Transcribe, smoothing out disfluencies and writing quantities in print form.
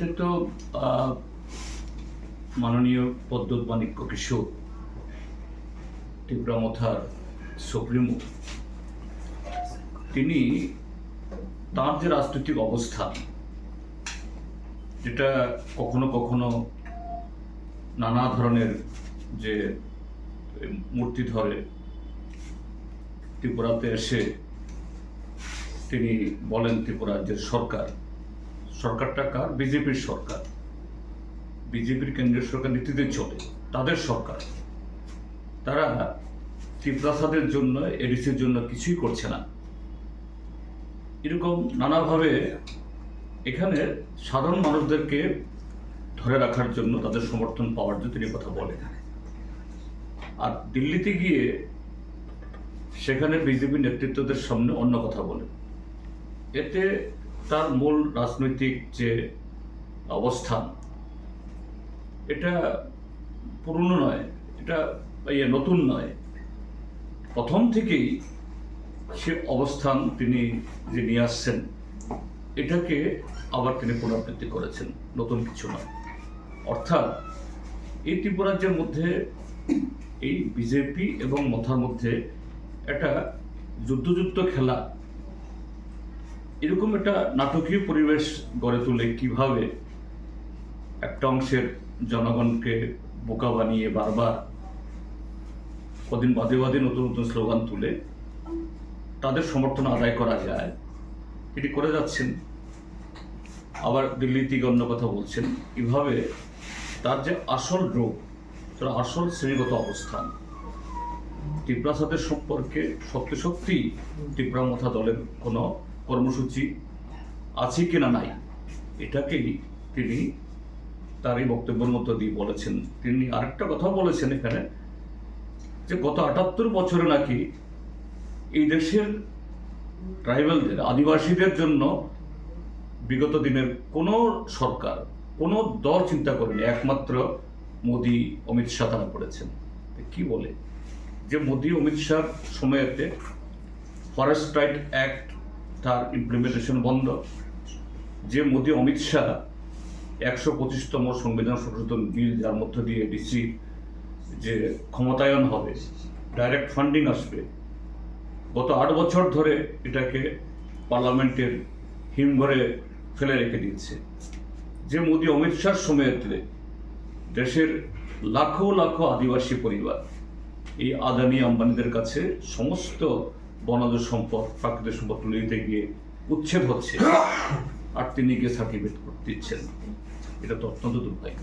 এতে তো মাননীয় পদ্মত মাণিক্য কিশোর তীব্রামথার সুপ্রিমো, তিনি তার যে রাজনৈতিক অবস্থান, যেটা কখনো কখনো নানা ধরনের যে মূর্তি ধরে ত্রিপুরাতে এসে তিনি বলেন ত্রিপুরার যে সরকারটা কার? বিজেপির সরকার, বিজেপির কেন্দ্রীয় সরকার নীতিতে চলে, তাদের সরকার। তারা ত্রিপ্রাসাদের জন্য, এডিসির জন্য কিছুই করছে না। এরকম নানাভাবে এখানে সাধারণ মানুষদেরকে ধরে রাখার জন্য, তাদের সমর্থন পাওয়ার জন্য তিনি কথা বলেন। আর দিল্লিতে গিয়ে সেখানে বিজেপি নেতৃত্বদের সামনে অন্য কথা বলেন। এতে তার মূল রাজনৈতিক যে অবস্থান, এটা পুরনো নয়, এটা নতুন নয়। প্রথম থেকেই সে অবস্থান তিনি যে নিয়ে আসছেন, এটাকে আবার তিনি পুনরাবৃত্তি করেছেন, নতুন কিছু নয়। অর্থাৎ এই ত্রিপুরাজ্যের মধ্যে এই বিজেপি এবং মথার মধ্যে একটা যুদ্ধ খেলা, এরকম একটা নাটকীয় পরিবেশ গড়ে তুলে কিভাবে একটা অংশের জনগণকে বোকা বানিয়ে বারবার কদিন বাদে বাদে নতুন নতুন স্লোগান তুলে তাদের সমর্থন আদায় করা যায়, এটি করে যাচ্ছেন। আবার দিল্লি থেকে অন্য কথা বলছেন। এভাবে তার যে আসল রূপ, তার আসল শ্রেণীগত অবস্থান, ত্রিপ্রাসাদের সম্পর্কে সত্যি তীব্রামথা দলের কোনো কর্মসূচি আছে কিনা নাই, এটাকেই তিনি তার এই বক্তব্যের মধ্য দিয়ে বলেছেন। তিনি আরেকটা কথা বলেছেন এখানে, যে গত ৭৮ বছরে নাকি এই দেশের ট্রাইবালদের, আদিবাসীদের জন্য বিগত দিনের কোনো সরকার, কোনো দল চিন্তা করেনি, একমাত্র মোদি, অমিত শাহ তারা করেছেন। কি বলে যে মোদি অমিত শাহ সময়েতে ফরেস্ট রাইট অ্যাক্ট তার ইমপ্লিমেন্টেশন বন্ধ, যে মোদি অমিত শাহ ১২৫তম সংবিধান সংশোধন বিল, যার মধ্য দিয়ে ডিসি যে ক্ষমতায়ন হবে, ডাইরেক্ট ফান্ডিং আসবে, গত ৮ বছর ধরে এটাকে পার্লামেন্টের হিমঘরে ফেলে রেখে দিচ্ছে। যে মোদি অমিত শাহর সময়েতে দেশের লাখো লাখো আদিবাসী পরিবার, এই আদানি আম্বানিদের কাছে সমস্ত বনজ সম্পদ, প্রাকৃতিক সম্পদ তুলে দিতে গিয়ে উচ্ছেদ হচ্ছে, আর তিনি গিয়ে সার্টিফিকেট দিচ্ছেন। এটা তো অত্যন্ত দুর্ভাগ্য।